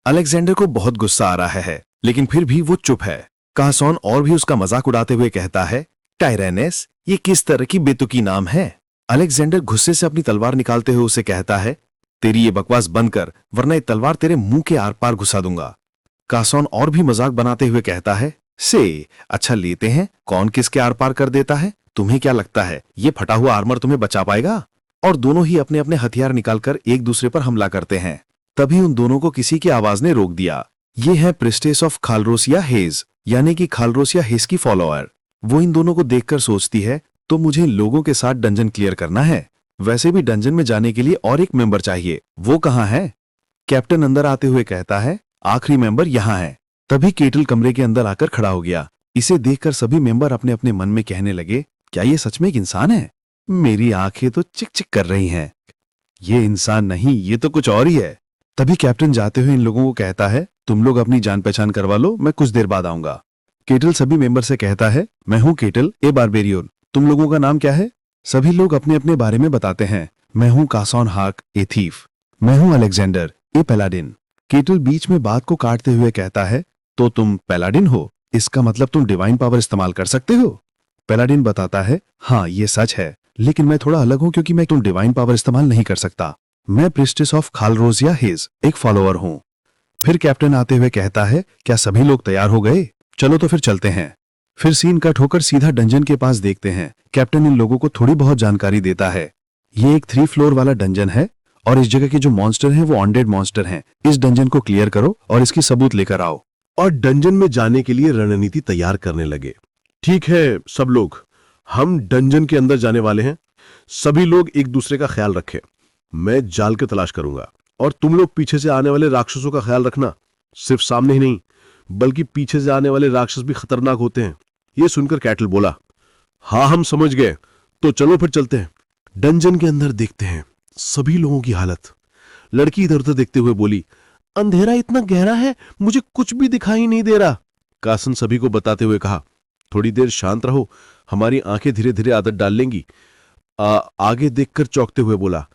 Alexander को बहुत गुस्सा आ रहा है, लेकिन फिर भी वो चुप है। कासोन और भी उसका मजाक उड़ाते हुए कहता है, टायरेनेस, ये किस तरह की बेतुकी नाम है। अलेक्जेंडर गुस्से से अपनी तलवार निकालते हुए उसे कहता है, तेरी ये बकवास बंद कर, वरना ये तलवार तेरे मुंह के आर पार घुसा दूंगा। कासोन और भी मजाक बनाते हुए कहता है, से अच्छा लेते हैं, कौन किसके आर पार कर देता है। तुम्हें क्या लगता है ये फटा हुआ आर्मर तुम्हें बचा पाएगा। और दोनों ही अपने अपने हथियार निकालकर एक दूसरे पर हमला करते हैं। तभी उन दोनों को किसी की आवाज ने रोक दिया। ये है प्रिस्टेस ऑफ खालरोसिया हेज, यानी कि खालरोसिया हेज की फॉलोअर। वो इन दोनों को देखकर सोचती है, तो मुझे इन लोगों के साथ डंजन क्लियर करना है। वैसे भी डंजन में जाने के लिए और एक मेंबर चाहिए, वो कहाँ है। कैप्टन अंदर आते हुए कहता है, आखिरी मेंबर यहाँ है। तभी केटल कमरे के अंदर आकर खड़ा हो गया। इसे देखकर सभी मेंबर अपने अपने मन में कहने लगे, क्या ये सच में एक इंसान है। मेरी आंखें तो चिक चिक कर रही हैं। ये इंसान नहीं, ये तो कुछ और ही है। तभी कैप्टन जाते हुए इन लोगों को कहता है, तुम लोग अपनी जान पहचान करवा लो, मैं कुछ देर बाद आऊंगा। केटल सभी मेंबर से कहता है, मैं हूं केटल ए बारबेरियन, तुम लोगों का नाम क्या है। सभी लोग अपने अपने बारे में बताते हैं। मैं हूं कासोन हाक ए थीफ, मैं हूं अलेक्जेंडर ए पैलाडिन। केटल बीच में बात को काटते हुए कहता है, तो तुम पैलाडिन हो, इसका मतलब तुम डिवाइन पावर इस्तेमाल कर सकते हो। पैलाडिन बताता है, हाँ ये सच है, लेकिन मैं थोड़ा अलग हूं क्योंकि मैं तुम डिवाइन पावर इस्तेमाल नहीं कर सकता। मैं प्रिस्टेस ऑफ खालरोसिया हेज एक फॉलोअर हूं। फिर कैप्टन आते हुए कहता है, क्या सभी लोग तैयार हो गए, चलो तो फिर चलते हैं। फिर सीन कट होकर सीधा डंजन के पास देखते हैं। कैप्टन इन लोगों को थोड़ी बहुत जानकारी देता है। ये एक 3 फ्लोर वाला डंजन है और इस जगह के जो मॉन्स्टर हैं वो अनडेड मॉन्स्टर हैं। इस डंजन को क्लियर करो और इसकी सबूत लेकर आओ। और डंजन में जाने के लिए रणनीति तैयार करने लगे। ठीक है सब लोग, हम डंजन के अंदर जाने वाले हैं। सभी लोग एक दूसरे का ख्याल रखें। मैं जाल की तलाश करूंगा और तुम लोग पीछे से आने वाले राक्षसों का ख्याल रखना। सिर्फ सामने ही नहीं, बल्कि पीछे से आने वाले राक्षस भी खतरनाक होते हैं। ये सुनकर कैटल बोला, हाँ हम समझ गए, तो चलो फिर चलते हैं। डंजन के अंदर देखते हैं सभी लोगों की हालत। लड़की इधर उधर देखते हुए बोली, अंधेरा इतना गहरा है, मुझे कुछ भी दिखाई नहीं दे रहा। कासन सभी को बताते हुए कहा, थोड़ी देर शांत रहो, हमारी आंखें धीरे धीरे आदत डाल लेंगी। आगे देखकर चौंकते हुए बोला,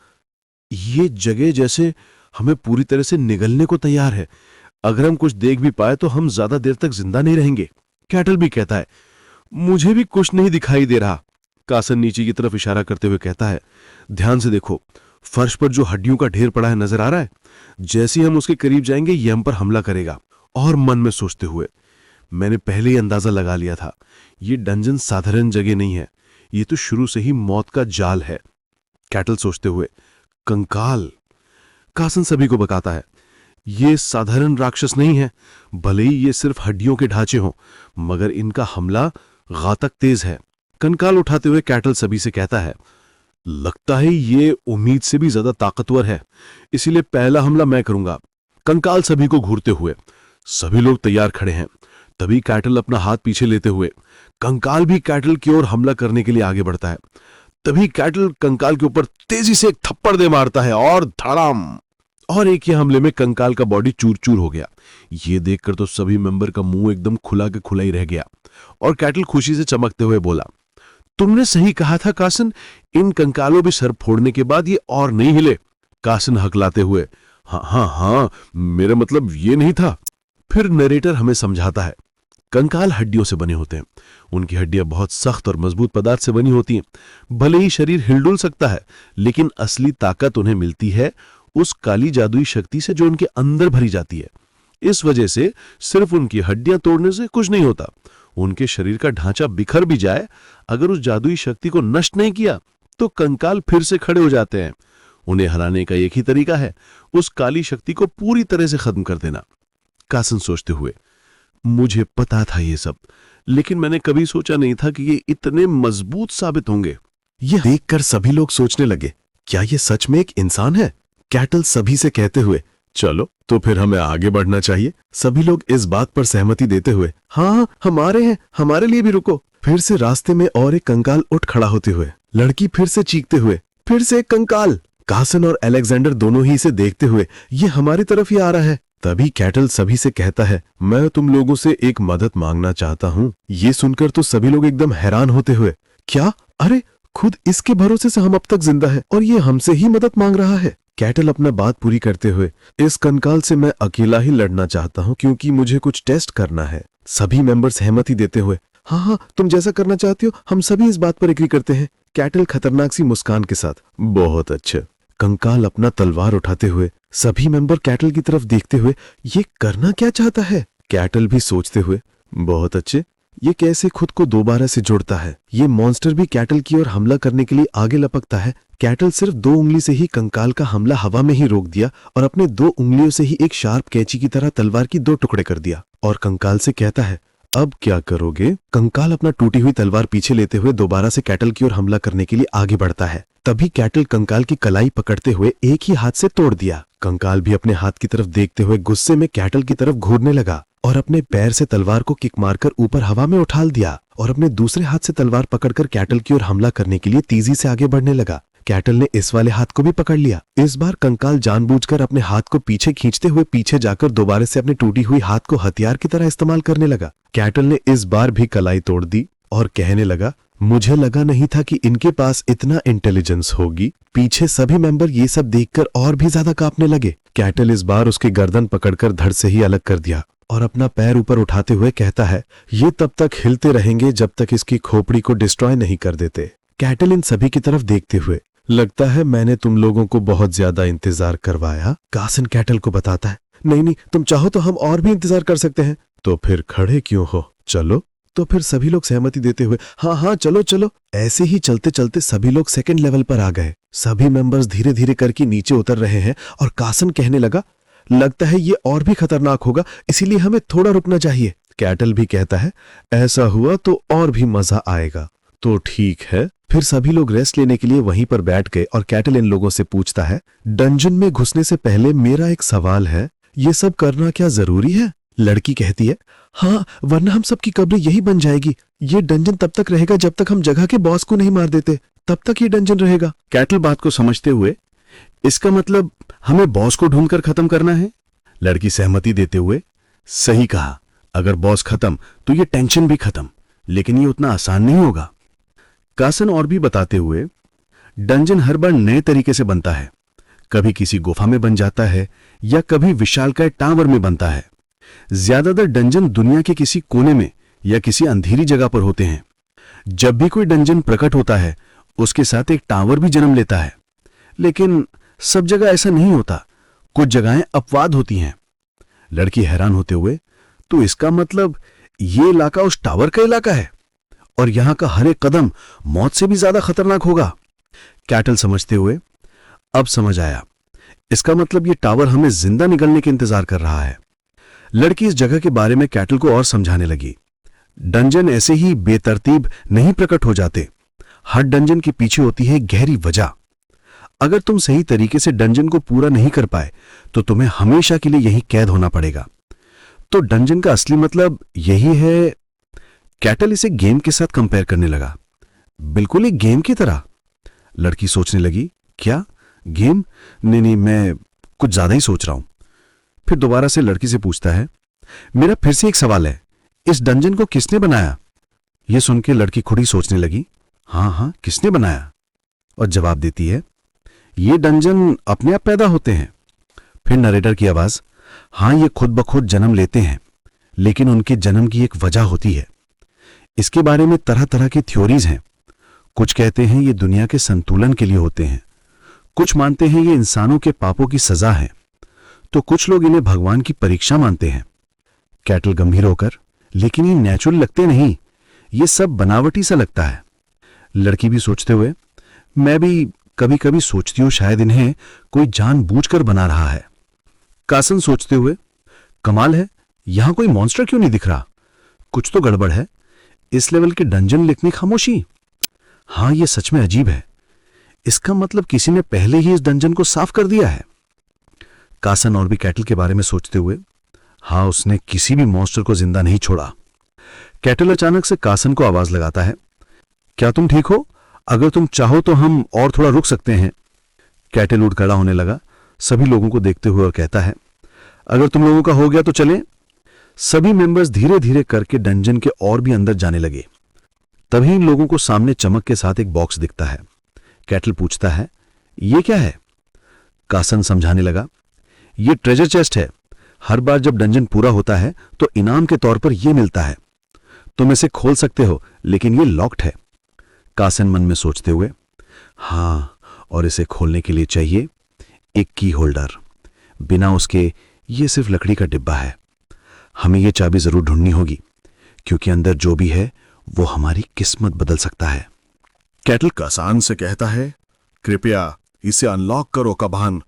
ये जगह जैसे हमें पूरी तरह से निगलने को तैयार है। अगर हम कुछ देख भी पाए तो हम ज्यादा देर तक जिंदा नहीं रहेंगे। कैटल भी कहता है, मुझे भी कुछ नहीं दिखाई दे रहा। कासन नीचे की तरफ इशारा करते हुए कहता है, ध्यान से देखो, फर्श पर जो हड्डियों का ढेर पड़ा है नजर आ रहा है। जैसे ही हम उसके करीब जाएंगे ये हम पर हमला करेगा। और मन में सोचते हुए, मैंने पहले ही अंदाजा लगा लिया था, ये डंजन साधारण जगह नहीं है, ये तो शुरू से ही मौत का जाल है। कैटल सोचते हुए, कंकाल। कासन सभी को बताता है, ये साधारण राक्षस नहीं है, भले ही ये सिर्फ हड्डियों के ढांचे हों, मगर इनका हमला घातक तेज है। कंकाल उठाते हुए कैटल सभी से कहता है, लगता है ये उम्मीद से भी ज्यादा ताकतवर है, इसीलिए पहला हमला मैं करूंगा। कंकाल सभी को घूरते हुए, सभी लोग तैयार खड़े हैं। तभी कैटल अपना हाथ पीछे लेते हुए कंकाल भी कैटल की ओर हमला करने के लिए आगे बढ़ता है। तभी कैटल कंकाल के ऊपर तेजी से एक थप्पड़ दे मारता है और धड़ाम, और एक ही हमले में कंकाल का बॉडी चूर चूर हो गया। ये देखकर तो सभी मेंबर का मुंह एकदम खुला के खुला ही रह गया। और कैटल खुशी से चमकते हुए बोला, तुमने सही कहा था कासन, इन कंकालों भी सर फोड़ने के बाद ये और नहीं हिले। कासन हकलाते हुए, हाँ, मेरा मतलब ये नहीं था। फिर नरेटर हमें समझाता है, कंकाल हड्डियों से बने होते हैं। उनकी हड्डियां बहुत सख्त और मजबूत पदार्थ से बनी होती हैं। भले ही शरीर हिलडुल सकता है, लेकिन असली ताकत उन्हें मिलती है उस काली जादुई शक्ति से जो उनके अंदर भरी जाती है। इस वजह से सिर्फ उनकी हड्डियां तोड़ने से कुछ नहीं होता, उनके शरीर का ढांचा बिखर भी जाए, अगर उस जादुई शक्ति को नष्ट नहीं किया तो कंकाल फिर से खड़े हो जाते हैं। उन्हें हराने का एक ही तरीका है, उस काली शक्ति को पूरी तरह से खत्म कर देना। कासन सोचते हुए, मुझे पता था ये सब, लेकिन मैंने कभी सोचा नहीं था कि ये इतने मजबूत साबित होंगे। यह देखकर सभी लोग सोचने लगे, क्या ये सच में एक इंसान है। कैटल सभी से कहते हुए, चलो तो फिर हमें आगे बढ़ना चाहिए। सभी लोग इस बात पर सहमति देते हुए, हाँ हमारे हैं, हमारे लिए भी रुको। फिर से रास्ते में और एक कंकाल उठ खड़ा होते हुए, लड़की फिर से चीखते हुए, फिर से एक कंकाल। कासन और अलेक्जेंडर दोनों ही इसे देखते हुए, ये हमारी तरफ ही आ रहा है। तभी कैटल सभी से कहता है, मैं तुम लोगों से एक मदद मांगना चाहता हूँ। ये सुनकर तो सभी लोग एकदम हैरान होते हुए, क्या, अरे खुद इसके भरोसे से हम अब तक जिंदा है और ये हमसे ही मदद मांग रहा है। कैटल अपना बात पूरी करते हुए, इस कंकाल से मैं अकेला ही लड़ना चाहता हूँ क्योंकि मुझे कुछ टेस्ट करना है। सभी मेंबर सहमति देते हुए, हाँ हाँ तुम जैसा करना चाहते हो हम सभी इस बात पर एग्री करते हैं। कैटल खतरनाक सी मुस्कान के साथ, बहुत अच्छे। कंकाल अपना तलवार उठाते हुए, सभी मेंबर कैटल की तरफ देखते हुए, ये करना क्या चाहता है? कैटल भी सोचते हुए, बहुत अच्छे, ये कैसे खुद को दोबारा से जोड़ता है? ये मॉन्स्टर भी कैटल की ओर हमला करने के लिए आगे लपकता है। कैटल सिर्फ 2 उंगली से ही कंकाल का हमला हवा में ही रोक दिया और अपने 2 उंगलियों से ही एक शार्प कैंची की तरह तलवार की 2 टुकड़े कर दिया और कंकाल से कहता है, अब क्या करोगे? कंकाल अपना टूटी हुई तलवार पीछे लेते हुए दोबारा से कैटल की ओर हमला करने के लिए आगे बढ़ता है। तभी कैटल कंकाल की कलाई पकड़ते हुए एक ही हाथ से तोड़ दिया। कंकाल भी अपने हाथ की तरफ देखते हुए गुस्से में कैटल की तरफ घूरने लगा और अपने पैर से तलवार को किक मारकर ऊपर हवा में उछाल दिया और अपने दूसरे हाथ से तलवार पकड़कर कैटल की ओर हमला करने के लिए तेजी से आगे बढ़ने लगा। कैटल ने इस वाले हाथ को भी पकड़ लिया। इस बार कंकाल जानबूझकर अपने हाथ को पीछे खींचते हुए पीछे जाकर दोबारा से अपने टूटी हुई हाथ को हथियार की तरह इस्तेमाल करने लगा। कैटल ने इस बार भी कलाई तोड़ दी और कहने लगा, मुझे लगा नहीं था कि इनके पास इतना इंटेलिजेंस होगी। पीछे सभी मेंबर ये सब देखकर और भी ज्यादा कांपने लगे। कैटल इस बार उसकी गर्दन पकड़कर धड़ से ही अलग कर दिया और अपना पैर ऊपर उठाते हुए कहता है, ये तब तक हिलते रहेंगे जब तक इसकी खोपड़ी को डिस्ट्रॉय नहीं कर देते। कैटल इन सभी की तरफ देखते हुए, लगता है मैंने तुम लोगों को बहुत ज्यादा इंतजार करवाया। कासन कैटल को बताता है, नहीं नहीं तुम चाहो तो हम और भी इंतजार कर सकते हैं। तो फिर खड़े क्यों हो, चलो। तो फिर सभी लोग सहमति देते हुए, हाँ हाँ चलो चलो। ऐसे ही चलते चलते सभी लोग सेकंड लेवल पर आ गए। सभी मेंबर्स धीरे धीरे करके नीचे उतर रहे हैं और कासन कहने लगा, लगता है ये और भी खतरनाक होगा, इसीलिए हमें थोड़ा रुकना चाहिए। कैटल भी कहता है, ऐसा हुआ तो और भी मजा आएगा। तो ठीक है। फिर सभी लोग रेस्ट लेने के लिए वहीं पर बैठ गए और कैटल इन लोगों से पूछता है, डंजन में घुसने से पहले मेरा एक सवाल है, ये सब करना क्या जरूरी है? लड़की कहती है, हाँ वरना हम सबकी कब्र यही बन जाएगी। ये डंजन तब तक रहेगा जब तक हम जगह के बॉस को नहीं मार देते, तब तक ये डंजन रहेगा। कैटल बात को समझते हुए, इसका मतलब हमें बॉस को ढूंढकर खत्म करना है? लड़की सहमति देते हुए, सही कहा, अगर बॉस खत्म तो ये टेंशन भी खत्म, लेकिन ये उतना आसान नहीं होगा। कासन और भी बताते हुए, डंजन हर बार नए तरीके से बनता है। कभी किसी गुफा में बन जाता है या कभी विशालकाय टावर में बनता है। ज्यादातर डंजन दुनिया के किसी कोने में या किसी अंधेरी जगह पर होते हैं। जब भी कोई डंजन प्रकट होता है उसके साथ एक टावर भी जन्म लेता है, लेकिन सब जगह ऐसा नहीं होता, कुछ जगहें अपवाद होती हैं। लड़की हैरान होते हुए, तो इसका मतलब ये इलाका उस टावर का इलाका है और यहां का हर एक कदम मौत से भी ज्यादा खतरनाक होगा। कैटल समझते हुए, अब समझ आया, इसका मतलब ये टावर हमें जिंदा निकलने के इंतजार कर रहा है। लड़की इस जगह के बारे में कैटल को और समझाने लगी। डंजन ऐसे ही बेतरतीब नहीं प्रकट हो जाते, हर डंजन के पीछे होती है गहरी वजह। अगर तुम सही तरीके से डंजन को पूरा नहीं कर पाए तो तुम्हें हमेशा के लिए यहीं कैद होना पड़ेगा। तो डंजन का असली मतलब यही है। कैटल इसे गेम के साथ कंपेयर करने लगा, बिल्कुल एक गेम की तरह। लड़की सोचने लगी, क्या गेम? नहीं नहीं, मैं कुछ ज्यादा ही सोच रहा हूं। फिर दोबारा से लड़की से पूछता है, मेरा फिर से एक सवाल है, इस डंजन को किसने बनाया? यह सुन के लड़की खुद ही सोचने लगी, हाँ हाँ किसने बनाया? और जवाब देती है, ये डंजन अपने आप पैदा होते हैं। फिर नरेटर की आवाज, हाँ ये खुद ब खुद जन्म लेते हैं, लेकिन उनके जन्म की एक वजह होती है। इसके बारे में तरह तरह की थ्योरीज हैं। कुछ कहते हैं ये दुनिया के संतुलन के लिए होते हैं, कुछ मानते हैं ये इंसानों के पापों की सजा है, तो कुछ लोग इन्हें भगवान की परीक्षा मानते हैं। कैटल गंभीर होकर, लेकिन ये नेचुरल लगते नहीं, ये सब बनावटी सा लगता है। लड़की भी सोचते हुए, मैं भी कभी कभी सोचती हूं शायद इन्हें कोई जानबूझकर बना रहा है। कासन सोचते हुए, कमाल है, यहां कोई मॉन्स्टर क्यों नहीं दिख रहा? कुछ तो गड़बड़ है। इस लेवल के डंजन लिखने खामोशी। हां यह सच में अजीब है, इसका मतलब किसी ने पहले ही इस डंजन को साफ कर दिया है। कासन और भी कैटल के बारे में सोचते हुए, हां उसने किसी भी मॉन्स्टर को जिंदा नहीं छोड़ा। कैटल अचानक से कासन को आवाज लगाता है, क्या तुम ठीक हो? अगर तुम चाहो तो हम और थोड़ा रुक सकते हैं। कैटल उठ खड़ा होने लगा, सभी लोगों को देखते हुए, और कहता है, अगर तुम लोगों का हो गया तो चलें। सभी मेंबर्स धीरे धीरे करके डंजन के और भी अंदर जाने लगे। तभी इन लोगों को सामने चमक के साथ एक बॉक्स दिखता है। कैटल पूछता है, ये क्या है? कासन समझाने लगा। ये ट्रेजर चेस्ट है, हर बार जब डंजन पूरा होता है तो इनाम के तौर पर यह मिलता है। तुम इसे खोल सकते हो, लेकिन ये लॉक्ड है। कासन मन में सोचते हुए, हाँ, और इसे खोलने के लिए चाहिए एक की होल्डर। बिना उसके ये सिर्फ लकड़ी का डिब्बा है। हमें ये चाबी जरूर ढूंढनी होगी, क्योंकि अंदर जो भी है वो हमारी किस्मत बदल सकता है। कैटल कसान से कहता है, कृपया इसे अनलॉक करो कबान।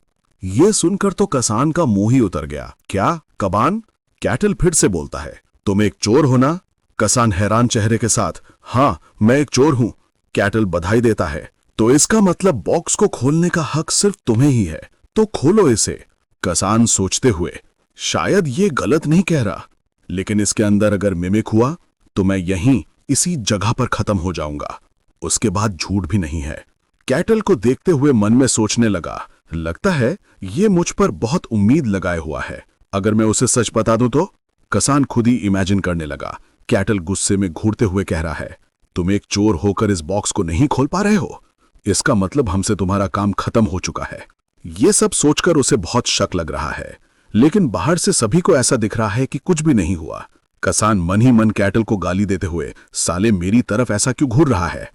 ये सुनकर तो कसान का मुंह ही उतर गया। क्या कबान? कैटल फिर से बोलता है, तुम एक चोर हो ना? कसान हैरान चेहरे के साथ, हाँ, मैं एक चोर हूं। कैटल बधाई देता है, तो इसका मतलब बॉक्स को खोलने का हक सिर्फ तुम्हें ही है, तो खोलो इसे। कसान सोचते हुए, शायद ये गलत नहीं कह रहा, लेकिन इसके अंदर अगर मिमिक हुआ तो मैं यहीं इसी जगह पर खत्म हो जाऊंगा। उसके बाद झूठ भी नहीं है। कैटल को देखते हुए मन में सोचने लगा, लगता है ये मुझ पर बहुत उम्मीद लगाए हुआ है। अगर मैं उसे सच बता दूं तो? कसान खुद ही इमेजिन करने लगा। कैटल गुस्से में घूरते हुए कह रहा है, तुम एक चोर होकर इस बॉक्स को नहीं खोल पा रहे हो? इसका मतलब हमसे तुम्हारा काम खत्म हो चुका है। ये सब सोचकर उसे बहुत शक लग रहा है, लेकिन बाहर से सभी को ऐसा दिख रहा है कि कुछ भी नहीं हुआ। कसान मन ही मन कैटल को गाली देते हुए, साले मेरी तरफ ऐसा क्यों घूर रहा है?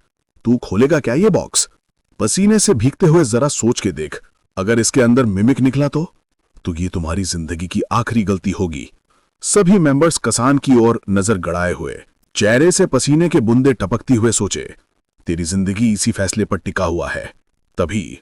तू खोलेगा क्या ये बॉक्स? पसीने से भीगते हुए जरा सोच के देख, अगर इसके अंदर मिमिक निकला तो ये तुम्हारी जिंदगी की आखिरी गलती होगी। सभी मेंबर्स कसान की ओर नजर गड़ाए हुए, चेहरे से पसीने के बूंदे टपकती हुए सोचे, तेरी जिंदगी इसी फैसले पर टिका हुआ है। तभी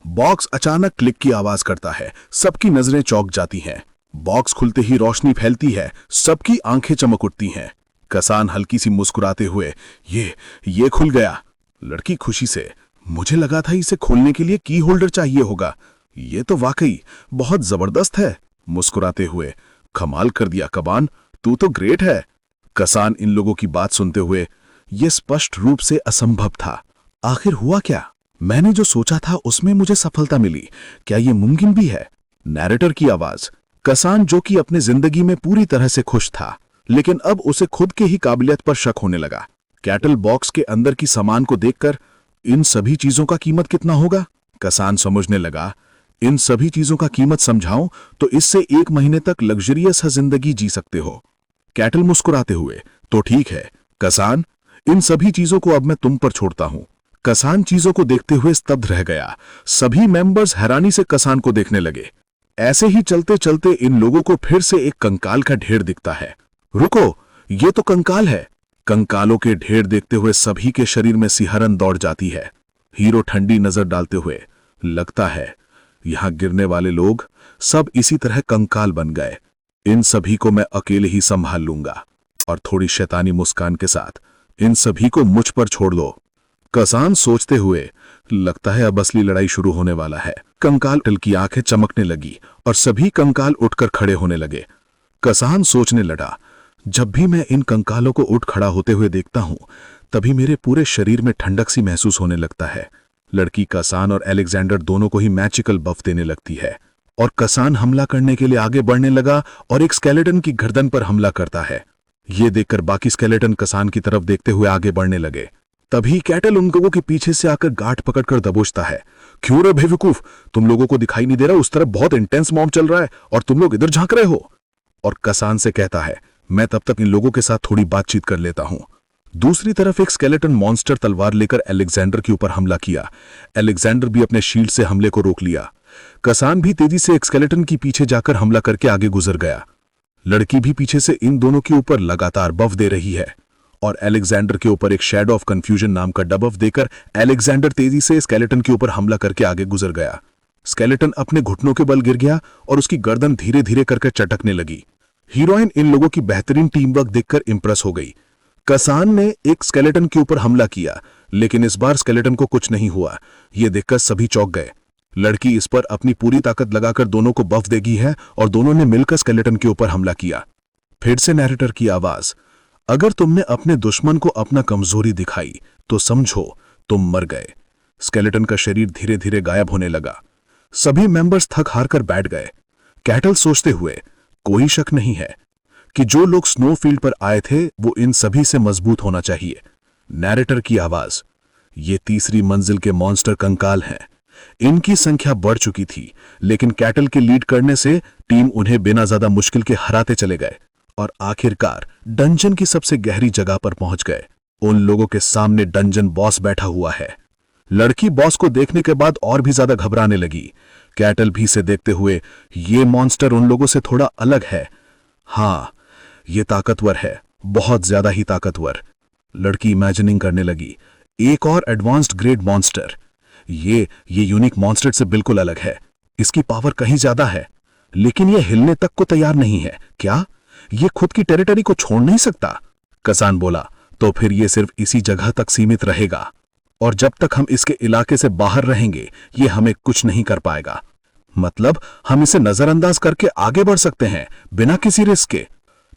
बॉक्स अचानक क्लिक की आवाज करता है। सबकी नजरें चौंक जाती हैं। बॉक्स खुलते ही रोशनी फैलती है, सबकी आंखें चमक उठती हैं। कसान हल्की सी मुस्कुराते हुए, ये खुल गया। लड़की खुशी से, मुझे लगा था इसे खोलने के लिए की होल्डर चाहिए होगा, ये तो वाकई बहुत जबरदस्त है। मुस्कुराते हुए, कमाल कर दिया कबान, तू तो ग्रेट है। कसान इन लोगों की बात सुनते हुए, यह स्पष्ट रूप से असंभव था। आखिर हुआ क्या? मैंने जो सोचा था उसमें मुझे सफलता मिली, क्या यह मुमकिन भी है? नैरेटर की आवाज। कसान, जो कि अपने जिंदगी में पूरी तरह से खुश था, लेकिन अब उसे खुद के ही काबिलियत पर शक होने लगा। कैटल बॉक्स के अंदर की सामान को देखकर, इन सभी चीजों का कीमत कितना होगा? कसान समझने लगा, इन सभी चीजों का कीमत समझाऊं तो इससे 1 महीने तक लग्जरियस जिंदगी जी सकते हो। कैटल मुस्कुराते हुए, तो ठीक है कसान, इन सभी चीजों को अब मैं तुम पर छोड़ता हूं। कसान चीजों को देखते हुए स्तब्ध रह गया। सभी मेंबर्स हैरानी से कसान को देखने लगे। ऐसे ही चलते चलते इन लोगों को फिर से एक कंकाल का ढेर दिखता है। रुको, ये तो कंकाल है। कंकालों के ढेर देखते हुए सभी के शरीर में सिहरन दौड़ जाती है। हीरो ठंडी नजर डालते हुए, लगता है यहां गिरने वाले लोग सब इसी तरह कंकाल बन गए। इन सभी को मैं अकेले ही संभाल लूंगा। और थोड़ी शैतानी मुस्कान के साथ, इन सभी को मुझ पर छोड़ दो। कसान सोचते हुए, लगता है अब असली लड़ाई शुरू होने वाला है। कंकाल की आंखें चमकने लगी और सभी कंकाल उठकर खड़े होने लगे। कसान सोचने लगा, जब भी मैं इन कंकालों को उठ खड़ा होते हुए देखता हूं, तभी मेरे पूरे शरीर में ठंडक सी महसूस होने लगता है। लड़की कसान और अलेक्जेंडर दोनों को ही मैजिकल बफ देने लगती है और कसान हमला करने के लिए आगे बढ़ने लगा और एक स्केलेटन की गर्दन पर हमला करता है। ये देखकर बाकी स्केलेटन कसान की तरफ देखते हुए आगे बढ़ने लगे। तभी कैटल उन लोगों के पीछे से आकर गांठ पकड़कर दबोचता है। क्यों रे बेवकूफ, तुम लोगों को दिखाई नहीं दे रहा उस तरफ बहुत इंटेंस मॉब चल रहा है और तुम लोग इधर झांक रहे हो? और कसान से कहता है, मैं तब तक इन लोगों के साथ थोड़ी बातचीत कर लेता हूं। दूसरी तरफ एक स्केलेटन मॉन्स्टर तलवार लेकर अलेक्जेंडर के ऊपर हमला किया। अलेक्जेंडर भी अपने शील्ड से हमले को रोक लिया। कसान भी तेजी से एक स्केलेटन के पीछे जाकर हमला करके आगे गुजर गया। लड़की भी पीछे से इन दोनों के ऊपर लगातार बफ दे रही है और अलेक्जेंडर के ऊपर एक शैडो ऑफ कंफ्यूजन नाम का डबफ देकर अलेक्जेंडर तेजी से स्केलेटन के ऊपर हमला करके आगे गुजर गया। स्केलेटन अपने घुटनों के बल गिर गया और उसकी गर्दन धीरे धीरे करके चटकने लगी। हीरोइन इन लोगों की बेहतरीन टीम वर्क देखकर इंप्रेस हो गई। कसान ने एक स्केलेटन के ऊपर हमला किया, लेकिन इस बार स्केलेटन को कुछ नहीं हुआ। यह देखकर सभी चौंक गए। लड़की इस पर अपनी पूरी ताकत लगाकर दोनों को बफ देगी है और दोनों ने मिलकर स्केलेटन के ऊपर हमला किया। फिर से नैरेटर की आवाज, अगर तुमने अपने दुश्मन को अपना कमजोरी दिखाई तो समझो तुम मर गए। स्केलेटन का शरीर धीरे धीरे गायब होने लगा। सभी मेंबर्स थक हार कर बैठ गए। कैटल सोचते हुए, कोई शक नहीं है कि जो लोग स्नोफील्ड पर आए थे वो इन सभी से मजबूत होना चाहिए। नैरेटर की आवाज, ये तीसरी मंजिल के मॉन्स्टर कंकाल हैं। इनकी संख्या बढ़ चुकी थी, लेकिन कैटल के लीड करने से टीम उन्हें बिना ज्यादा मुश्किल के हराते चले गए और आखिरकार डंजन की सबसे गहरी जगह पर पहुंच गए। उन लोगों के सामने डंजन बॉस बैठा हुआ है। लड़की बॉस को देखने के बाद और भी ज्यादा घबराने लगी। कैटल भी से देखते हुए, ये मॉन्स्टर उन लोगों से थोड़ा अलग है। हाँ, ये ताकतवर है, बहुत ज्यादा ही ताकतवर। लड़की इमेजिनिंग करने लगी, एक और एडवांस्ड ग्रेड मॉन्स्टर। ये यूनिक मॉन्स्टर से बिल्कुल अलग है। इसकी पावर कहीं ज्यादा है, लेकिन ये हिलने तक को तैयार नहीं है। क्या ये खुद की टेरिटरी को छोड़ नहीं सकता? कसान बोला, तो फिर ये सिर्फ इसी जगह तक सीमित रहेगा और जब तक हम इसके इलाके से बाहर रहेंगे ये हमें कुछ नहीं कर पाएगा। मतलब हम इसे नजरअंदाज करके आगे बढ़ सकते हैं बिना किसी रिस्क के।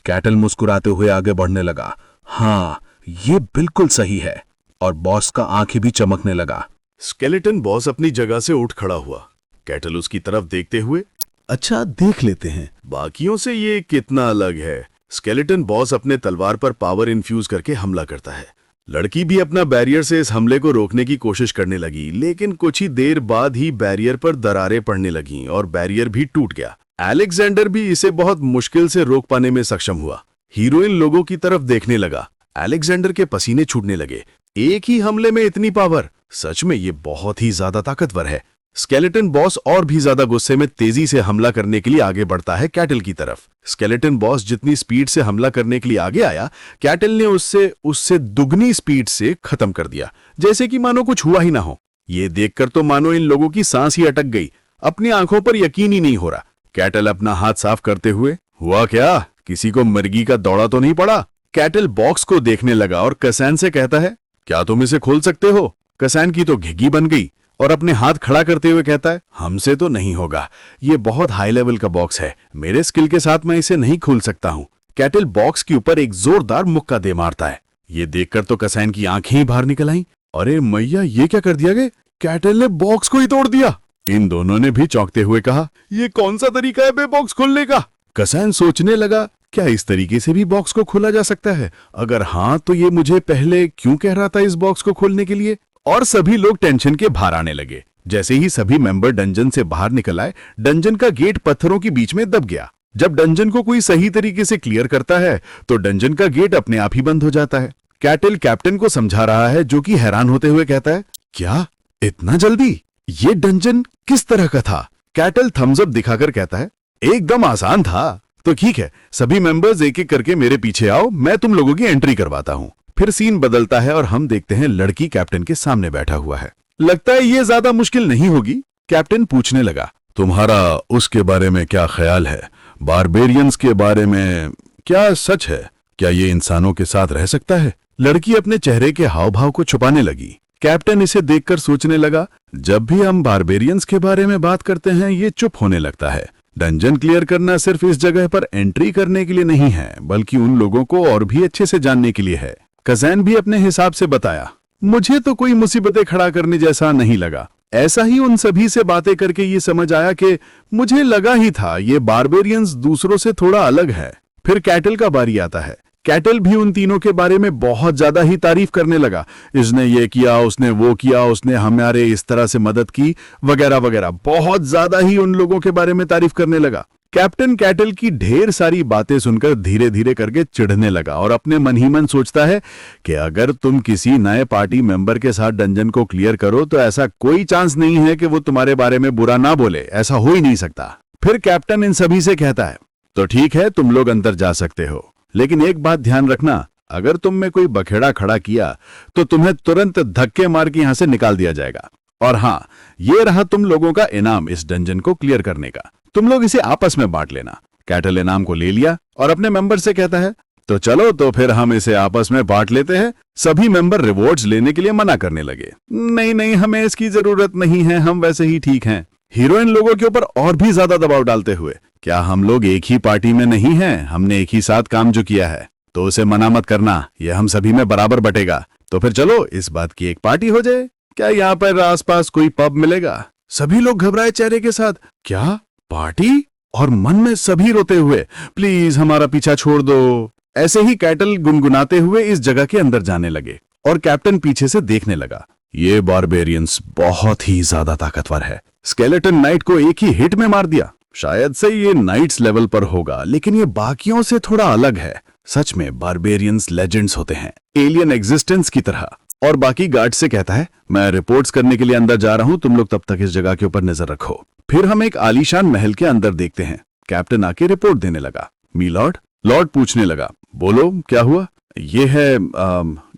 कैटल मुस्कुराते हुए आगे बढ़ने लगा। हाँ, ये बिल्कुल सही है। और बॉस का आंखें भी चमकने लगा। स्केलेटन बॉस अपनी जगह से उठ खड़ा हुआ। कैटल उसकी तरफ देखते हुए, अच्छा, देख लेते हैं। बाकियों से ये कितना अलग है। स्केलेटन बॉस अपने तलवार पर पावर इन्फ्यूज करके हमला करता है। लड़की भी अपना बैरियर से इस हमले को रोकने की कोशिश करने लगी, लेकिन कुछ ही देर बाद ही बैरियर पर दरारें पड़ने लगीं और बैरियर भी टूट गया। अलेक्जेंडर भी इसे बहुत मुश्किल से रोक पाने में सक्षम हुआ। हीरोइन लोगों की तरफ देखने लगा। अलेक्जेंडर के पसीने छूटने लगे। एक ही हमले में इतनी पावर, सच में ये बहुत ही ज्यादा ताकतवर है। स्केलेटन बॉस और भी ज्यादा गुस्से में तेजी से हमला करने के लिए आगे बढ़ता है कैटल की तरफ। स्केलेटन बॉस जितनी स्पीड से हमला करने के लिए आगे आया, कैटल ने उससे दुगनी स्पीड से खत्म कर दिया, जैसे कि मानो कुछ हुआ ही ना हो। ये देखकर तो मानो इन लोगों की सांस ही अटक गई। अपनी आंखों पर यकीन ही नहीं हो रहा। कैटल अपना हाथ साफ करते हुए, हुआ क्या? किसी को मिर्गी का दौड़ा तो नहीं पड़ा? कैटल बॉक्स को देखने लगा और कसैन से कहता है, क्या तुम इसे खोल सकते हो? कसैन की तो घिघी बन गई और अपने हाथ खड़ा करते हुए कहता है, हमसे तो नहीं होगा, ये बहुत हाई लेवल का बॉक्स है, मेरे स्किल के साथ मैं इसे नहीं खोल सकता हूं। कैटल बॉक्स के ऊपर एक जोरदार मुक्का दे मारता है। ये देखकर तो कसैन की आंखें ही बाहर निकल आईं। अरे मैया, ये क्या कर दिया गया? कैटल ने बॉक्स को ही तोड़ दिया। इन दोनों ने भी चौंकते हुए कहा, ये कौन सा तरीका है बे बॉक्स खोलने का? कसैन सोचने लगा, क्या इस तरीके से भी बॉक्स को खोला जा सकता है? अगर हाँ, तो ये मुझे पहले क्यों कह रहा था इस बॉक्स को खोलने के लिए? और सभी लोग टेंशन के बाहर आने लगे। जैसे ही सभी मेंबर डंजन से बाहर निकल आए, डंजन का गेट पत्थरों के बीच में दब गया। जब डंजन को कोई सही तरीके से क्लियर करता है तो डंजन का गेट अपने आप ही बंद हो जाता है। कैटल कैप्टन को समझा रहा है, जो कि हैरान होते हुए कहता है, क्या इतना जल्दी? ये डंजन किस तरह का था? कैटल थम्स अप दिखाकर कहता है, एकदम आसान था। तो ठीक है, सभी मेंबर्स एक एक करके मेरे पीछे आओ, मैं तुम लोगों की एंट्री करवाता हूं। फिर सीन बदलता है और हम देखते हैं लड़की कैप्टन के सामने बैठा हुआ है। लगता है ये ज्यादा मुश्किल नहीं होगी। कैप्टन पूछने लगा, तुम्हारा उसके बारे में क्या ख्याल है? बारबेरियंस के बारे में क्या सच है? क्या ये इंसानों के साथ रह सकता है? लड़की अपने चेहरे के हाव भाव को छुपाने लगी। कैप्टन इसे देखकर सोचने लगा, जब भी हम बारबेरियंस के बारे में बात करते हैं ये चुप होने लगता है। डंजन क्लियर करना सिर्फ इस जगह पर एंट्री करने के लिए नहीं है, बल्कि उन लोगों को और भी अच्छे से जानने के लिए है। कज़ैन भी अपने हिसाब से बताया, मुझे तो कोई मुसीबतें खड़ा करने जैसा नहीं लगा। ऐसा ही उन सभी से बातें करके ये समझ आया कि मुझे लगा ही था ये बारबेरियंस दूसरों से थोड़ा अलग है। फिर कैटल का बारी आता है। कैटल भी उन तीनों के बारे में बहुत ज्यादा ही तारीफ करने लगा। इसने ये किया, उसने वो किया, उसने हमारे इस तरह से मदद की, वगैरह वगैरह। बहुत ज्यादा ही उन लोगों के बारे में तारीफ करने लगा। कैप्टन कैटल की ढेर सारी बातें सुनकर धीरे धीरे करके चिढ़ने लगा और अपने मन ही मन सोचता है कि अगर तुम किसी नए पार्टी मेंबर के साथ डंजन को क्लियर करो तो ऐसा कोई चांस नहीं है कि वो तुम्हारे बारे में बुरा ना बोले, ऐसा हो ही नहीं सकता। फिर कैप्टन इन सभी से कहता है, तो ठीक है, तुम लोग अंदर जा सकते हो, लेकिन एक बात ध्यान रखना, अगर तुम में कोई बखेड़ा खड़ा किया तो तुम्हें तुरंत धक्के मार के यहां से निकाल दिया जाएगा। और हाँ, ये रहा तुम लोगों का इनाम इस डंजन को क्लियर करने का। तुम लोग इसे आपस में बांट लेना। कैटल इनाम को ले लिया और अपने मेंबर से कहता है, तो चलो तो फिर हम इसे आपस में बांट लेते हैं। सभी मेंबर रिवॉर्ड्स लेने के लिए मना करने लगे। नहीं नहीं, हमें इसकी जरूरत नहीं है, हम वैसे ही ठीक हैं। हीरोइन लोगों के ऊपर और भी ज्यादा दबाव डालते हुए, क्या हम लोग एक ही पार्टी में नहीं हैं? हमने एक ही साथ काम जो किया है, तो उसे मना मत करना, यह हम सभी में बराबर बटेगा। तो फिर चलो इस बात की एक पार्टी हो जाए। क्या यहाँ पर आसपास कोई पब मिलेगा? सभी लोग घबराए चेहरे के साथ, क्या पार्टी? और मन में सभी रोते हुए, प्लीज हमारा पीछा छोड़ दो। ऐसे ही कैटल गुनगुनाते हुए इस जगह के अंदर जाने लगे और कैप्टन पीछे से देखने लगा। ये बारबेरियंस बहुत ही ज्यादा ताकतवर है। स्केलेटन नाइट को एक ही हिट में मार दिया। शायद से ये नाइट्स लेवल पर होगा, लेकिन ये बाकियों से थोड़ा अलग है। सच में बारबेरियंस लेजेंड्स होते हैं, एलियन एग्जिस्टेंस की तरह। और बाकी गार्ड से कहता है, मैं रिपोर्ट्स करने के लिए अंदर जा रहा हूं, तुम लोग तब तक इस जगह के ऊपर नजर रखो। फिर हम एक आलीशान महल के अंदर देखते हैं। कैप्टन आके रिपोर्ट देने लगा। मीलॉर्ड? लॉर्ड पूछने लगा, बोलो क्या हुआ? ये है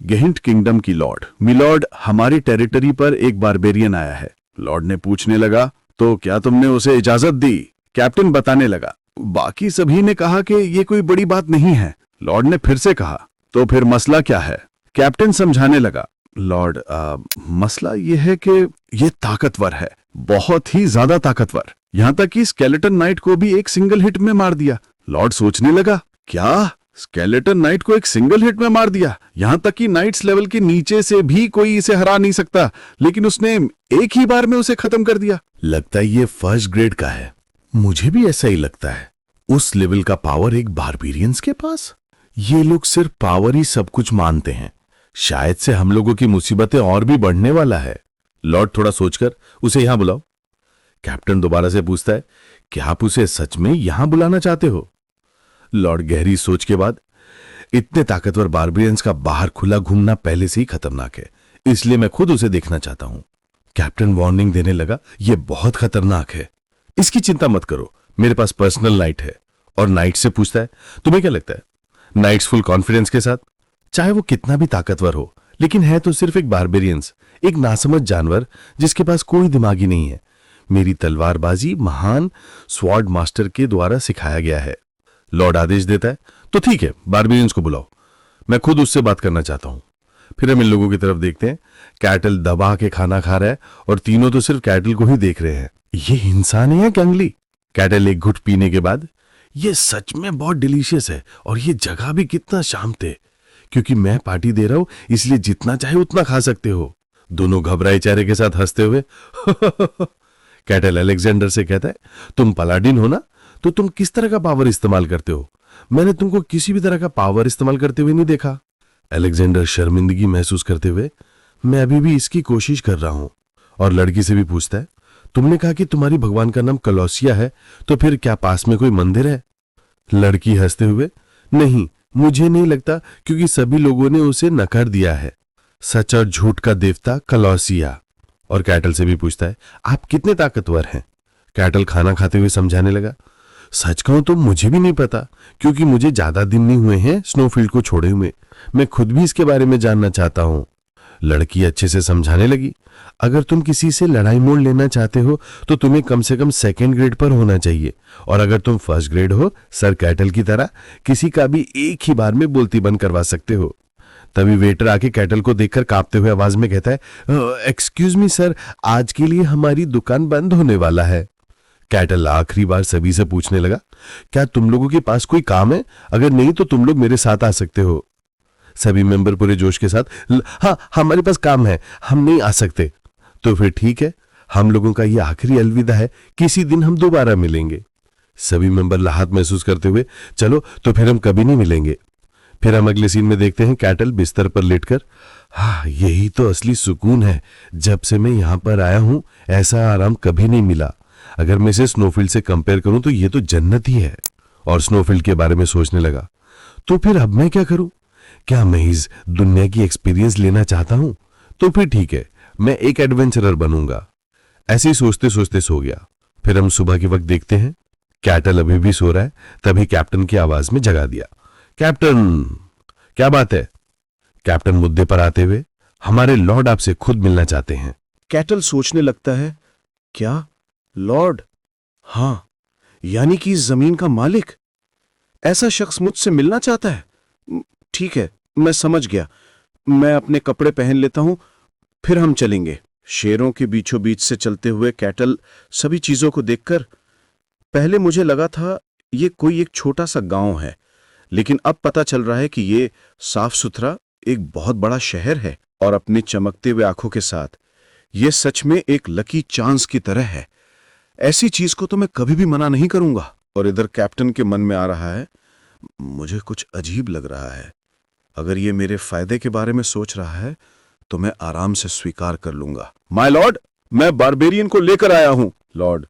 गेहिंट किंगडम की लॉर्ड। मिलॉर्ड, हमारी टेरिटरी पर एक बारबेरियन आया है। लॉर्ड ने पूछने लगा, तो क्या तुमने उसे इजाजत दी? कैप्टन बताने लगा। बाकी सभी ने कहा कि ये कोई बड़ी बात नहीं है। लॉर्ड ने फिर से कहा, तो फिर मसला क्या है? कैप्टन समझाने लगा। लॉर्ड, मसला ये है कि ये ताकतवर है, बहुत ही ज्यादा ताकतवर। यहां तक कि स्केलेटन नाइट को भी एक सिंगल हिट में मार दिया। लॉर्ड सोचने लगा, क्या स्केलेटन नाइट को एक सिंगल हिट में मार दिया? यहां तक कि नाइट्स लेवल के नीचे से भी कोई इसे हरा नहीं सकता, लेकिन उसने एक ही बार में उसे खत्म कर दिया। लगता है ये फर्स्ट ग्रेड का है। मुझे भी ऐसा ही लगता है। उस लेवल का पावर एक बारबेरियंस के पास? ये लोग सिर्फ पावर ही सब कुछ मानते हैं। शायद से हम लोगों की मुसीबतें और भी बढ़ने वाला है। लॉर्ड थोड़ा सोचकर, उसे यहां बुलाओ। कैप्टन दोबारा से पूछता है, क्या आप उसे सच में यहां बुलाना चाहते हो? लॉर्ड गहरी सोच के बाद, इतने ताकतवर बारबेरियंस का बाहर खुला घूमना पहले से ही खतरनाक है, इसलिए मैं खुद उसे देखना चाहता हूं। कैप्टन वार्निंग देने लगा, यह बहुत खतरनाक है, इसकी चिंता मत करो, मेरे पास पर्सनल नाइट है। और नाइट से पूछता है, तुम्हें क्या लगता है? नाइट्स फुल कॉन्फिडेंस के साथ, चाहे वो कितना भी ताकतवर हो, लेकिन है तो सिर्फ एक बारबेरियंस, एक नासमझ जानवर जिसके पास कोई दिमाग ही नहीं है। मेरी तलवारबाजी महान स्वॉर्ड मास्टर के द्वारा सिखाया गया है। लॉर्ड आदेश देता है, तो ठीक है, बारबेरियंस को बुलाओ, मैं खुद उससे बात करना चाहता हूं। फिर हम इन लोगों की तरफ देखते हैं। कैटल दबा के खाना खा रहा है और तीनों तो सिर्फ कैटल को ही देख रहे हैं। ये इंसान है या जंगली? कैटल एक घुट पीने के बाद, ये सच में बहुत डिलीशियस है और ये जगह भी कितना शांत है। क्योंकि मैं पार्टी दे रहा हूं, इसलिए जितना चाहे उतना खा सकते हो। दोनों घबराए चेहरे के साथ हंसते हुए कैटल अलेक्जेंडर से कहता है, तुम पलाडिन हो ना, तो तुम किस तरह का पावर इस्तेमाल करते हो? मैंने तुमको किसी भी तरह का पावर इस्तेमाल करते हुए नहीं देखा। अलेक्जेंडर शर्मिंदगी महसूस करते हुए, मैं अभी भी इसकी कोशिश कर रहा हूं। और लड़की से भी पूछता है, तुमने कहा कि तुम्हारी भगवान का नाम कलौसिया है, तो फिर क्या पास में कोई मंदिर है? लड़की हंसते हुए, नहीं, मुझे नहीं लगता, क्योंकि सभी लोगों ने उसे नकार दिया है। सच और झूठ का देवता कलौसिया। और कैटल से भी पूछता है, आप कितने ताकतवर हैं? कैटल खाना खाते हुए समझाने लगा, सच कहूं तो मुझे भी नहीं पता, क्योंकि मुझे ज्यादा दिन नहीं हुए हैं स्नोफील्ड को छोड़े हुए। मैं खुद भी इसके बारे में जानना चाहता हूं। लड़की अच्छे से समझाने लगी, अगर तुम किसी से लड़ाई मोड़ लेना चाहते हो तो तुम्हें कम से कम सेकंड ग्रेड पर होना चाहिए, और अगर तुम फर्स्ट ग्रेड हो, सर कैटल की तरह किसी का भी एक ही बार में बोलती बंद करवा सकते हो। तभी वेटर आके कैटल को देखकर कांपते हुए आवाज में कहता है, एक्सक्यूज मी सर, आज के लिए हमारी दुकान बंद होने वाला है। कैटल आखिरी बार सभी से पूछने लगा, क्या तुम लोगों के पास कोई काम है? अगर नहीं तो तुम लोग मेरे साथ आ सकते हो। सभी मेंबर पूरे जोश के साथ, हाँ हमारे पास काम है, हम नहीं आ सकते। तो फिर ठीक है, हम लोगों का ये आखिरी अलविदा है, किसी दिन हम दोबारा मिलेंगे। सभी मेंबर राहत महसूस करते हुए, चलो तो फिर हम कभी नहीं मिलेंगे। फिर हम अगले सीन में देखते हैं कैटल बिस्तर पर लेटकर, हाँ यही तो असली सुकून है, जब से मैं यहां पर आया हूं ऐसा आराम कभी नहीं मिला। अगर मैं इसे स्नोफील्ड से कंपेयर करूं तो ये तो जन्नत ही है। और स्नोफील्ड के बारे में सोचने लगा, तो फिर अब मैं क्या करूं? क्या मैं इस दुनिया की एक्सपीरियंस लेना चाहता हूं? तो फिर ठीक है, मैं एक एडवेंचरर बनूंगा। ऐसे ही सोचते सोचते सो गया। फिर हम सुबह के वक्त देखते हैं, कैटल अभी भी सो रहा है। तभी कैप्टन की आवाज में जगा दिया, कैप्टन क्या बात है? कैप्टन मुद्दे पर आते हुए, हमारे लॉर्ड आपसे खुद मिलना चाहते हैं। कैटल सोचने लगता है, क्या लॉर्ड? हां, यानी कि इस जमीन का मालिक, ऐसा शख्स मुझसे मिलना चाहता है। ठीक है, मैं समझ गया। मैं अपने कपड़े पहन लेता हूं, फिर हम चलेंगे। शेरों के बीचों बीच से चलते हुए कैटल सभी चीजों को देखकर, पहले मुझे लगा था ये कोई एक छोटा सा गांव है, लेकिन अब पता चल रहा है कि ये साफ सुथरा एक बहुत बड़ा शहर है। और अपनी चमकते हुए आंखों के साथ ये सच में एक लकी चांस की तरह है। ऐसी चीज को तो मैं कभी भी मना नहीं करूंगा। और इधर कैप्टन के मन में आ रहा है, मुझे कुछ अजीब लग रहा है। अगर ये मेरे फायदे के बारे में सोच रहा है तो मैं आराम से स्वीकार कर लूंगा। माय लॉर्ड, मैं बारबेरियन को लेकर आया हूं। लॉर्ड,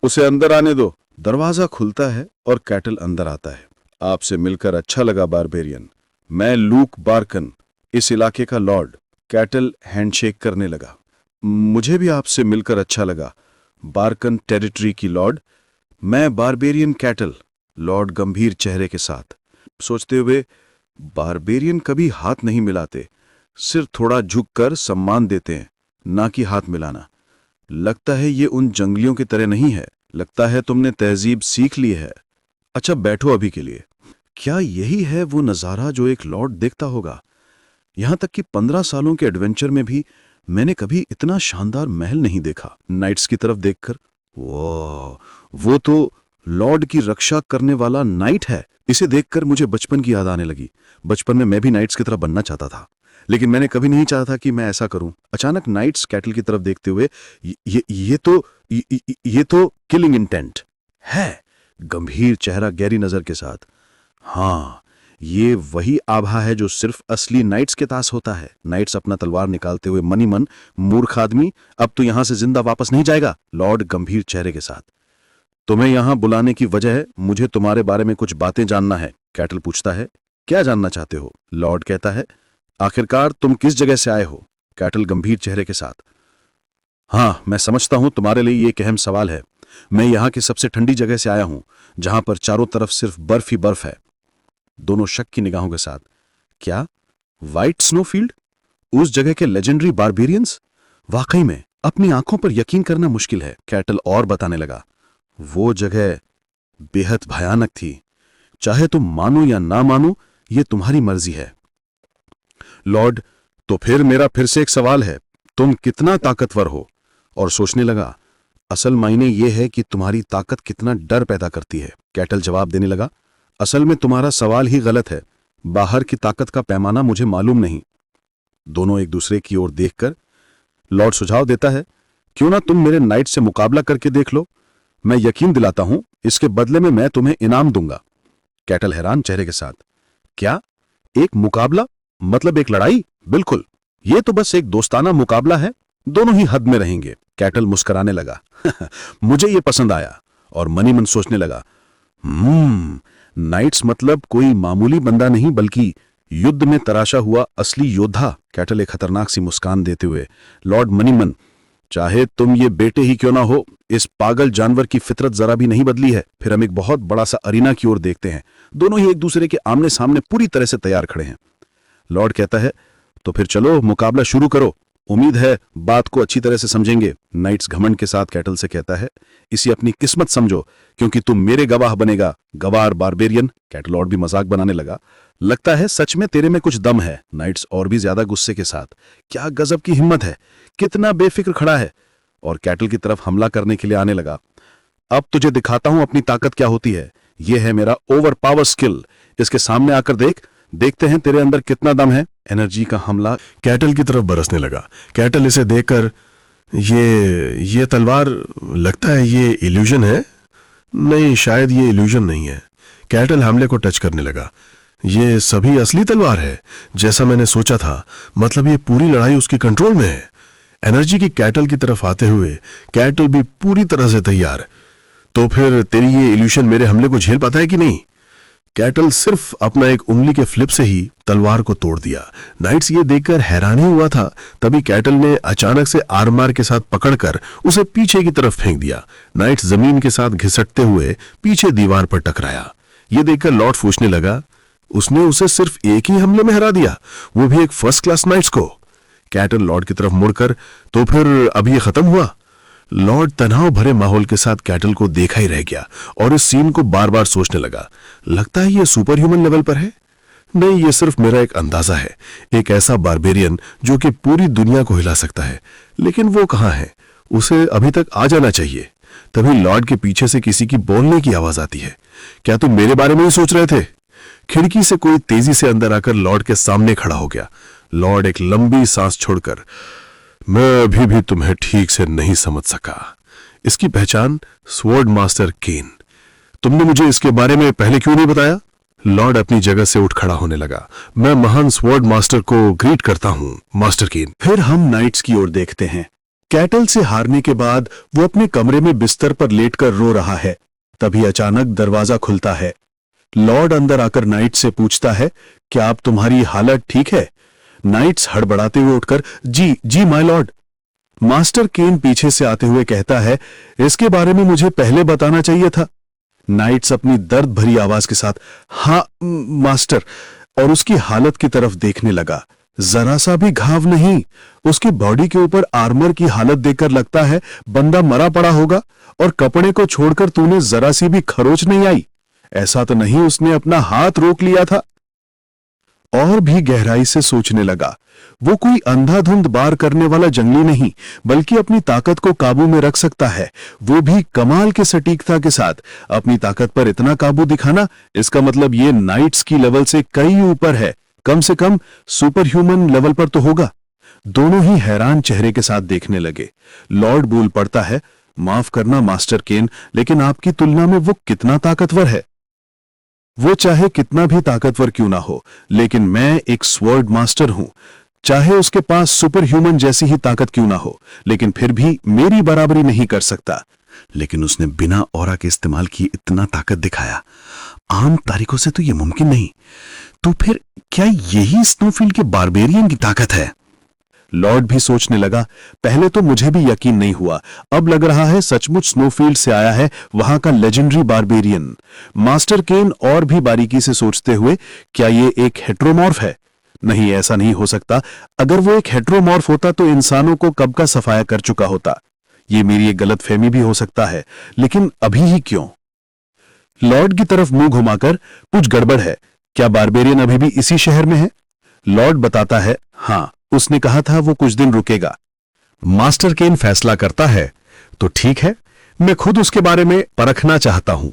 उसे अंदर आने दो। दरवाजा खुलता है और कैटल अंदर आता है। आपसे मिलकर अच्छा लगा बारबेरियन। मैं लूक बार्कन, इस इलाके का लॉर्ड। कैटल हैंडशेक करने लगा। मुझे भी आपसे मिलकर अच्छा लगा, बार्कन टेरिटरी की लॉर्ड। मैं बारबेरियन कैटल, लॉर्ड गंभीर चेहरे के साथ सोचते हुए। बारबेरियन कभी हाथ नहीं मिलाते, सिर थोड़ा झुककर सम्मान देते हैं, ना कि हाथ मिलाना। लगता है ये उन जंगलियों की तरह नहीं है। लगता है तुमने तहजीब सीख ली है। अच्छा, बैठो अभी के लिए। क्या यही है वो नज़ारा जो एक लॉर्ड देखता होगा? यहां तक कि 15 सालों के एडवेंचर में भी मैंने कभी इतना शानदार महल नहीं देखा। नाइट्स की तरफ देखकर, वो तो लॉर्ड की रक्षा करने वाला नाइट है। इसे देखकर मुझे बचपन की याद आने लगी। बचपन में मैं भी नाइट्स की तरफ बनना चाहता था, लेकिन मैंने कभी नहीं चाहा था कि मैं ऐसा करूं। अचानक नाइट्स कैटल की तरफ देखते हुए, ये तो किलिंग इंटेंट है। गंभीर चेहरा गहरी नजर के साथ। हाँ, ये वही आभा है जो सिर्फ असली नाइट्स के पास होता है। नाइट्स अपना तलवार निकालते हुए, मनी मन, मूर्ख आदमी, अब तो यहां से जिंदा वापस नहीं जाएगा। लॉर्ड गंभीर चेहरे के साथ। तुम्हें यहां बुलाने की वजह है, मुझे तुम्हारे बारे में कुछ बातें जानना है। कैटल पूछता है, क्या जानना चाहते हो? लॉर्ड कहता है, आखिरकार तुम किस जगह से आए हो? कैटल गंभीर चेहरे के साथ। हाँ, मैं समझता हूं तुम्हारे लिए ये एक अहम सवाल है। मैं यहां की सबसे ठंडी जगह से आया हूं, जहां पर चारों तरफ सिर्फ बर्फ ही बर्फ है। दोनों शक की निगाहों के साथ। क्या व्हाइट स्नोफील्ड? उस जगह के लेजेंडरी बारबेरियंस? वाकई में अपनी आंखों पर यकीन करना मुश्किल है। कैटल और बताने लगा, वो जगह बेहद भयानक थी। चाहे तुम मानो या ना मानो, ये तुम्हारी मर्जी है। लॉर्ड, तो फिर मेरा फिर से एक सवाल है, तुम कितना ताकतवर हो? और सोचने लगा, असल मायने ये है कि तुम्हारी ताकत कितना डर पैदा करती है। कैटल जवाब देने लगा, असल में तुम्हारा सवाल ही गलत है। बाहर की ताकत का पैमाना मुझे मालूम नहीं। दोनों एक दूसरे की ओर देखकर लॉर्ड सुझाव देता है, क्यों ना तुम मेरे नाइट से मुकाबला करके देख लो। मैं यकीन दिलाता हूं, इसके बदले में मैं तुम्हें इनाम दूंगा। कैटल हैरान चेहरे के साथ, क्या एक मुकाबला? मतलब एक लड़ाई? बिल्कुल, ये तो बस एक दोस्ताना मुकाबला है, दोनों ही हद में रहेंगे। कैटल मुस्कुराने लगा। मुझे ये पसंद आया। और मनी मन सोचने लगा, नाइट्स मतलब कोई मामूली बंदा नहीं, बल्कि युद्ध में तराशा हुआ असली योद्धा। कैटल एक खतरनाक सी मुस्कान देते हुए, लॉर्ड मनीमन, चाहे तुम ये बेटे ही क्यों ना हो, इस पागल जानवर की फितरत जरा भी नहीं बदली है। फिर हम एक बहुत बड़ा सा अरीना की ओर देखते हैं। दोनों ही एक दूसरे के आमने सामने पूरी तरह से तैयार खड़े हैं। लॉर्ड कहता है, तो फिर चलो मुकाबला शुरू करो, उम्मीद है बात को अच्छी तरह से समझेंगे। नाइट्स घमंड के साथ कैटल से कहता है, इसी अपनी किस्मत समझो, क्योंकि तुम मेरे गवाह बनेगा, गवार बारबेरियन। कैटल लॉर्ड भी मजाक बनाने लगा, लगता है सच में तेरे में कुछ दम है। नाइट्स और भी ज्यादा गुस्से के साथ, क्या गजब की हिम्मत है, कितना बेफिक्र खड़ा है। और कैटल की तरफ हमला करने के लिए आने लगा। अब तुझे दिखाता हूं अपनी ताकत क्या होती है। यह है मेरा ओवर पावर स्किल, इसके सामने आकर देखते हैं तेरे अंदर कितना दम है। एनर्जी का हमला कैटल की तरफ बरसने लगा। कैटल इसे देखकर, ये तलवार, लगता है ये इल्यूजन है। नहीं, शायद ये इल्यूजन नहीं है। कैटल हमले को टच करने लगा। ये सभी असली तलवार है, जैसा मैंने सोचा था। मतलब ये पूरी लड़ाई उसके कंट्रोल में है। एनर्जी की कैटल की तरफ आते हुए कैटल भी पूरी तरह से तैयार। तो फिर तेरी ये इल्यूशन मेरे हमले को झेल पाता है कि नहीं? कैटल सिर्फ अपना एक उंगली के फ्लिप से ही तलवार को तोड़ दिया। नाइट्स ये देखकर हैरान ही हुआ था। तभी कैटल ने अचानक से आरमार के साथ पकड़कर उसे पीछे की तरफ फेंक दिया। नाइट्स जमीन के साथ घिसटते हुए पीछे दीवार पर टकराया। ये देखकर लॉर्ड पूछने लगा, उसने उसे सिर्फ एक ही हमले में हरा दिया, वो भी एक फर्स्ट क्लास नाइट्स को। कैटल लॉर्ड की तरफ मुड़कर, तो फिर अब ये खत्म हुआ? लॉर्ड तनाव भरे माहौल के साथ कैटल को देखा ही रह गया और इस सीन को बार बार सोचने लगा। लगता है ये सुपर ह्यूमन लेवल पर है। नहीं, ये सिर्फ मेरा एक अंदाजा है। एक ऐसा बारबेरियन जो कि पूरी दुनिया को हिला सकता है, लेकिन वो कहां है? उसे अभी तक आ जाना चाहिए। तभी लॉर्ड के पीछे से किसी की बोलने की आवाज आती है। क्या तुम मेरे बारे में ही सोच रहे थे? खिड़की से कोई तेजी से अंदर आकर लॉर्ड के सामने खड़ा हो गया। लॉर्ड एक लंबी सांस छोड़कर, मैं अभी भी तुम्हें ठीक से नहीं समझ सका। इसकी पहचान स्वॉर्ड मास्टर केन। तुमने मुझे इसके बारे में पहले क्यों नहीं बताया? लॉर्ड अपनी जगह से उठ खड़ा होने लगा। मैं महान स्वॉर्ड मास्टर को ग्रीट करता हूं, मास्टर कीन। फिर हम नाइट्स की ओर देखते हैं। कैटल से हारने के बाद वो अपने कमरे में बिस्तर पर लेटकर रो रहा है। तभी अचानक दरवाजा खुलता है। लॉर्ड अंदर आकर नाइट से पूछता है, क्या आप तुम्हारी हालत ठीक है? नाइट्स हड़बड़ाते हुए उठकर, जी जी माय लॉर्ड। मास्टर केन पीछे से आते हुए कहता है, इसके बारे में मुझे पहले बताना चाहिए था। नाइट्स अपनी दर्द भरी आवाज के साथ, हाँ मास्टर, और उसकी हालत की तरफ देखने लगा। जरा सा भी घाव नहीं। उसकी बॉडी के ऊपर आर्मर की हालत देखकर लगता है बंदा मरा पड़ा होगा, और कपड़े को छोड़कर तूने जरा सी भी खरोच नहीं आई। ऐसा तो नहीं उसने अपना हाथ रोक लिया था? और भी गहराई से सोचने लगा। वो कोई अंधाधुंध बार करने वाला जंगली नहीं, बल्कि अपनी ताकत को काबू में रख सकता है, वो भी कमाल के सटीकता के साथ। अपनी ताकत पर इतना काबू दिखाना, इसका मतलब ये नाइट्स की लेवल से कई ऊपर है। कम से कम सुपर ह्यूमन लेवल पर तो होगा। दोनों ही हैरान चेहरे के साथ देखने लगे। लॉर्ड बोल पड़ता है, माफ करना मास्टर केन, लेकिन आपकी तुलना में वो कितना ताकतवर है। वो चाहे कितना भी ताकतवर क्यों ना हो, लेकिन मैं एक स्वॉर्ड मास्टर हूं। चाहे उसके पास सुपर ह्यूमन जैसी ही ताकत क्यों ना हो, लेकिन फिर भी मेरी बराबरी नहीं कर सकता। लेकिन उसने बिना ऑरा के इस्तेमाल किए इतना ताकत दिखाया। आम तरीकों से तो यह मुमकिन नहीं। तो फिर क्या यही स्नोफील्ड के बारबेरियन की ताकत है? लॉर्ड भी सोचने लगा। पहले तो मुझे भी यकीन नहीं हुआ, अब लग रहा है सचमुच स्नोफील्ड से आया है वहां का लेजेंडरी बारबेरियन। मास्टर केन और भी बारीकी से सोचते हुए, क्या ये एक हेट्रोमॉर्फ है? नहीं, ऐसा नहीं हो सकता। अगर वो एक हेट्रोमॉर्फ होता तो इंसानों को कब का सफाया कर चुका होता। ये मेरी एक गलतफहमी भी हो सकता है, लेकिन अभी ही क्यों? लॉर्ड की तरफ मुंह घुमाकर, कुछ गड़बड़ है। क्या बारबेरियन अभी भी इसी शहर में है? लॉर्ड बताता है, हां, उसने कहा था वो कुछ दिन रुकेगा। मास्टर केन फैसला करता है, तो ठीक है, मैं खुद उसके बारे में परखना चाहता हूं।